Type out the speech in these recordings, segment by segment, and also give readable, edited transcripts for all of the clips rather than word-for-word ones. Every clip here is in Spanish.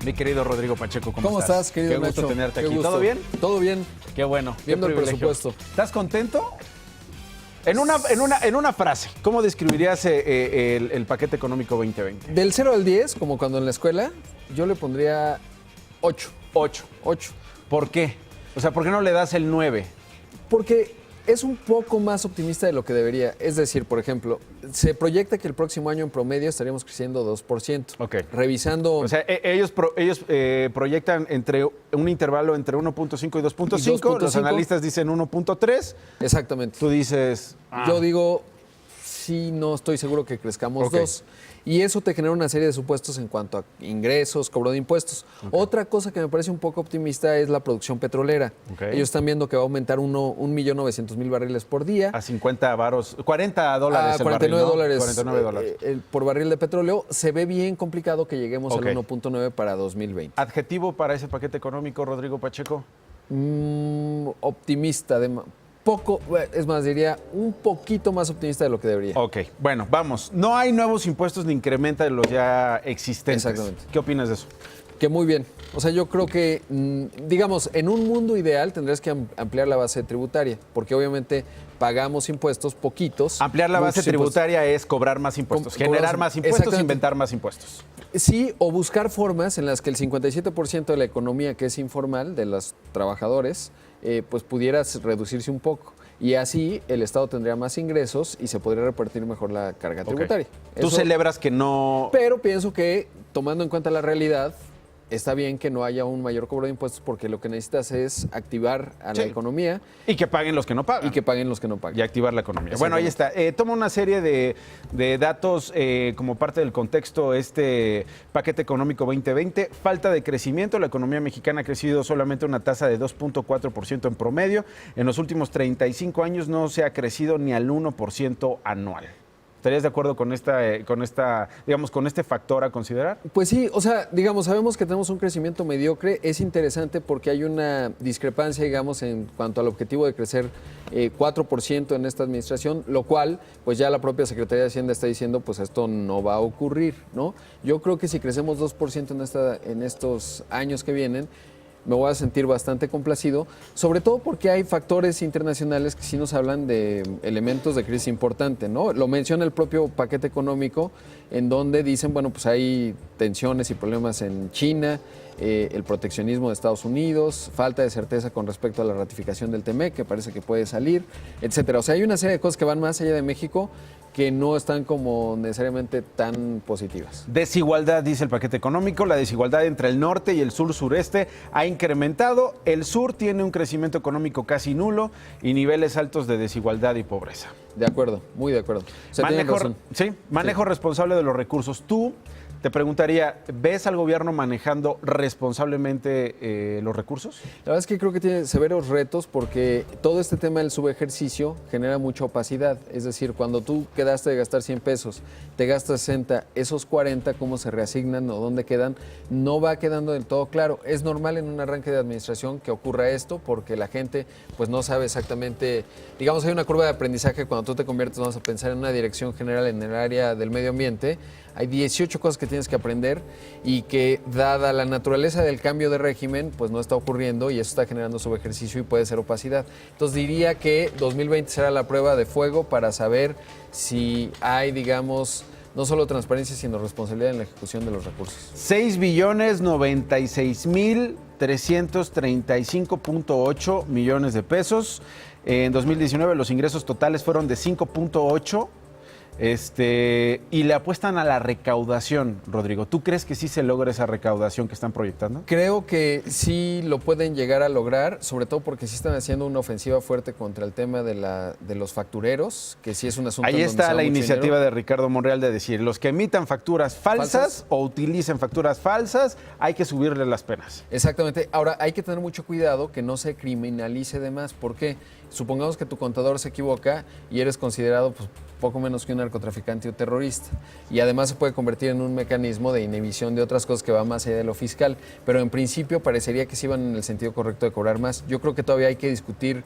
Mi querido Rodrigo Pacheco, ¿Cómo estás, querido Qué gusto Nacho? tenerte Qué aquí. gusto. ¿Todo bien? Todo bien. Qué bueno. Viendo qué el privilegio. presupuesto. ¿Estás contento? En una frase, ¿cómo describirías el paquete económico 2020? Del 0 al 10, como cuando en la escuela, yo le pondría 8. 8. 8. ¿Por qué? O sea, ¿por qué no le das el 9? Porque es un poco más optimista de lo que debería. Es decir, por ejemplo, se proyecta que el próximo año en promedio estaríamos creciendo 2%. Ok. Revisando... O sea, ellos proyectan entre un intervalo entre 1.5 y 2.5. 2.5. Los analistas dicen 1.3. Exactamente. Tú dices... Yo digo, sí, no estoy seguro que crezcamos Ok. 2. Y eso te genera una serie de supuestos en cuanto a ingresos, cobro de impuestos. Otra cosa que me parece un poco optimista es la producción petrolera. Ok. Ellos están viendo que va a aumentar 1.900.000 barriles por día. A 50 varos, 40 A dólares el 49 barril, ¿no? dólares 49 dólares. por barril de petróleo. Se ve bien complicado que lleguemos Ok. al 1.9 para 2020. ¿Adjetivo para ese paquete económico, Rodrigo Pacheco? Optimista, poco, es más, diría un poquito más optimista de lo que debería. Ok, bueno, vamos. No hay nuevos impuestos ni incrementa de los ya existentes. Exactamente. ¿Qué opinas de eso? Que muy bien. O sea, yo creo que, digamos, en un mundo ideal tendrías que ampliar la base tributaria, porque obviamente pagamos impuestos poquitos. Ampliar la base muchos impuestos. tributaria es cobrar más impuestos, Cobrar generar más impuestos, exactamente. inventar más impuestos. Sí, o buscar formas en las que el 57% de la economía que es informal, de los trabajadores, pues pudiera reducirse un poco. Y así el Estado tendría más ingresos y se podría repartir mejor la carga tributaria. Tú Eso- celebras que no... Pero pienso que, tomando en cuenta la realidad, está bien que no haya un mayor cobro de impuestos porque lo que necesitas es activar a Sí. la economía Y que paguen los que no pagan. y que paguen los que no pagan. Y activar la economía. Bueno, ahí está. Toma una serie de datos como parte del contexto este paquete económico 2020. Falta de crecimiento. La economía mexicana ha crecido solamente una tasa de 2.4% en promedio. En los últimos 35 años no se ha crecido ni al 1% anual. ¿Estarías de acuerdo con digamos, con este factor a considerar? Pues sí, o sea, digamos, sabemos que tenemos un crecimiento mediocre. Es interesante porque hay una discrepancia, digamos, en cuanto al objetivo de crecer 4% en esta administración, lo cual, pues ya la propia Secretaría de Hacienda está diciendo, pues esto no va a ocurrir, ¿no? Yo creo que si crecemos 2% en estos años que vienen, me voy a sentir bastante complacido, sobre todo porque hay factores internacionales que sí nos hablan de elementos de crisis importante, ¿no? Lo menciona el propio paquete económico, en donde dicen, bueno, pues hay tensiones y problemas en China, el proteccionismo de Estados Unidos, falta de certeza con respecto a la ratificación del TEMEC, que parece que puede salir, etcétera. O sea, hay una serie de cosas que van más allá de México que no están como necesariamente tan positivas. Desigualdad, dice el paquete económico. La desigualdad entre el norte y el sur-sureste ha incrementado. El sur tiene un crecimiento económico casi nulo y niveles altos de desigualdad y pobreza. De acuerdo, muy de acuerdo. O sea, tienen razón. Manejo responsable de los recursos. Tú, te preguntaría, ¿ves al gobierno manejando responsablemente los recursos? La verdad es que creo que tiene severos retos porque todo este tema del subejercicio genera mucha opacidad. Es decir, cuando tú quedaste de gastar 100 pesos, te gastas 60, esos 40, cómo se reasignan o dónde quedan, no va quedando del todo claro. Es normal en un arranque de administración que ocurra esto porque la gente pues no sabe exactamente, digamos, hay una curva de aprendizaje cuando tú te conviertes, vamos a pensar en una dirección general en el área del medio ambiente. Hay 18 cosas que tienes que aprender y que, dada la naturaleza del cambio de régimen, pues no está ocurriendo y eso está generando subejercicio y puede ser opacidad. Entonces diría que 2020 será la prueba de fuego para saber si hay, digamos, no solo transparencia, sino responsabilidad en la ejecución de los recursos. 6.096.335.8 millones de pesos. En 2019 los ingresos totales fueron de 5.8. Y le apuestan a la recaudación, Rodrigo. ¿Tú crees que sí se logra esa recaudación que están proyectando? Creo que sí lo pueden llegar a lograr, sobre todo porque sí están haciendo una ofensiva fuerte contra el tema de los factureros, que sí es un asunto. Ahí en donde se está va la mucho iniciativa dinero. de Ricardo Monreal de decir, los que emitan facturas falsas o utilicen facturas falsas, hay que subirles las penas. Exactamente. Ahora, hay que tener mucho cuidado que no se criminalice de más. ¿Por qué? Supongamos que tu contador se equivoca y eres considerado pues, poco menos que un narcotraficante o terrorista. Y además se puede convertir en un mecanismo de inhibición de otras cosas que va más allá de lo fiscal. Pero en principio parecería que sí van en el sentido correcto de cobrar más. Yo creo que todavía hay que discutir,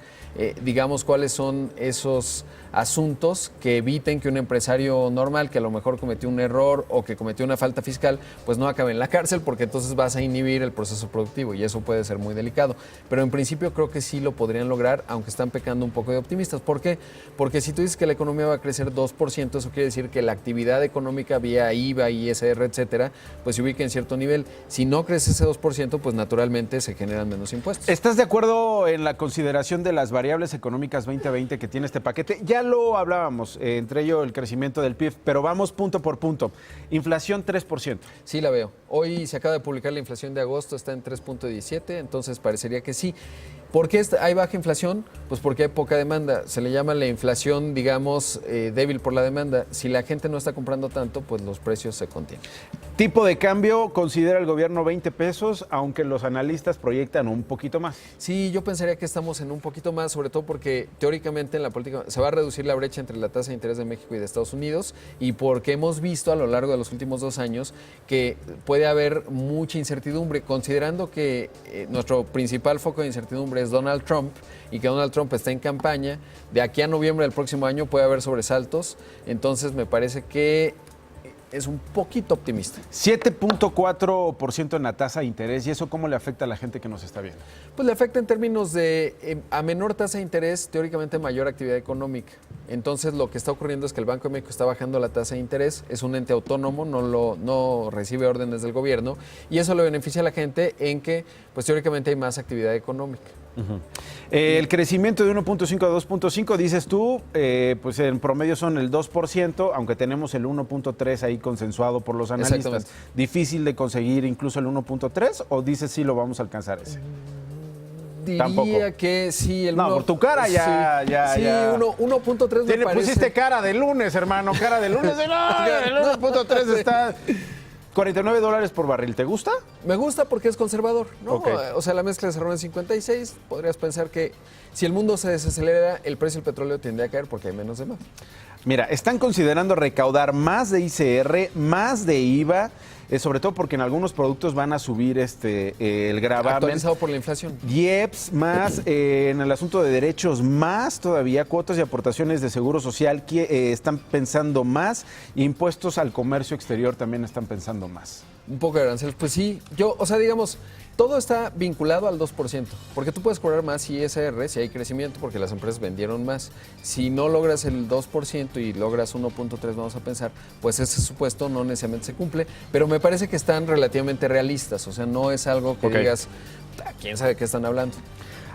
digamos, cuáles son esos asuntos que eviten que un empresario normal, que a lo mejor cometió un error o que cometió una falta fiscal, pues no acabe en la cárcel, porque entonces vas a inhibir el proceso productivo y eso puede ser muy delicado. Pero en principio creo que sí lo podrían lograr, aunque están pecando un poco de optimistas. ¿Por qué? Porque si tú dices que la economía va a crecer 2%, eso quiere decir que la actividad económica vía IVA, ISR, etcétera, pues se ubica en cierto nivel. Si no crece ese 2%, pues naturalmente se generan menos impuestos. ¿Estás de acuerdo en la consideración de las variables económicas 2020 que tiene este paquete? Ya lo hablábamos, entre ello el crecimiento del PIB, pero vamos punto por punto. Inflación 3%. Sí la veo. Hoy se acaba de publicar la inflación de agosto, está en 3.17, entonces parecería que sí. ¿Por qué hay baja inflación? Pues porque hay poca demanda. Se le llama la inflación, digamos, débil por la demanda. Si la gente no está comprando tanto, pues los precios se contienen. Tipo de cambio, considera el gobierno 20 pesos, aunque los analistas proyectan un poquito más. Sí, yo pensaría que estamos en un poquito más, sobre todo porque teóricamente en la política se va a reducir la brecha entre la tasa de interés de México y de Estados Unidos, y porque hemos visto a lo largo de los últimos 2 años que puede haber mucha incertidumbre, considerando que nuestro principal foco de incertidumbre es Donald Trump y que Donald Trump está en campaña. De aquí a noviembre del próximo año puede haber sobresaltos, entonces me parece que es un poquito optimista. 7.4% en la tasa de interés, ¿y eso cómo le afecta a la gente que nos está viendo? Pues le afecta en términos de, a menor tasa de interés, teóricamente mayor actividad económica. Entonces lo que está ocurriendo es que el Banco de México está bajando la tasa de interés, es un ente autónomo, no recibe órdenes del gobierno, y eso le beneficia a la gente en que, pues teóricamente hay más actividad económica. El crecimiento de 1.5 a 2.5, dices tú, pues en promedio son el 2%, aunque tenemos el 1.3 ahí consensuado por los analistas. ¿Difícil de conseguir incluso el 1.3 o dices sí lo vamos a alcanzar ese? Diría Tampoco. Que sí, el 1. No, por tu cara ya. Sí, 1.3 me parece. Pusiste cara de lunes, hermano, cara de lunes. No, el 1.3 está... $49 por barril, ¿te gusta? Me gusta porque es conservador, ¿no? Okay. O sea, la mezcla se cerró en 56. Podrías pensar que si el mundo se desacelera, el precio del petróleo tiende a caer porque hay menos demanda. Mira, están considerando recaudar más de ICR, más de IVA, sobre todo porque en algunos productos van a subir el gravamen. Actualizado por la inflación. IEPS, más en el asunto de derechos, más todavía cuotas y aportaciones de seguro social que están pensando más, impuestos al comercio exterior también están pensando más. Un poco de aranceles, pues sí, digamos, todo está vinculado al 2%, porque tú puedes cobrar más ISR si hay crecimiento, porque las empresas vendieron más. Si no logras el 2% y logras 1.3, vamos a pensar, pues ese supuesto no necesariamente se cumple, pero me parece que están relativamente realistas, o sea, no es algo que digas, ¿quién sabe qué están hablando?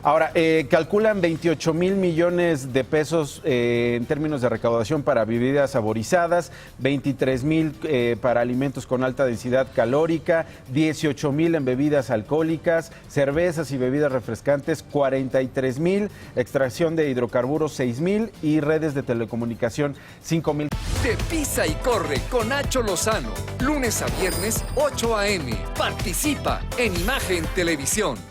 Ahora, calculan 28 mil millones de pesos en términos de recaudación para bebidas saborizadas, 23 mil para alimentos con alta densidad calórica, 18 mil en bebidas alcohólicas, cervezas y bebidas refrescantes, 43 mil, extracción de hidrocarburos 6 mil y redes de telecomunicación 5 mil. De Pisa y Corre con Nacho Lozano, lunes a viernes 8 a.m. Participa en Imagen Televisión.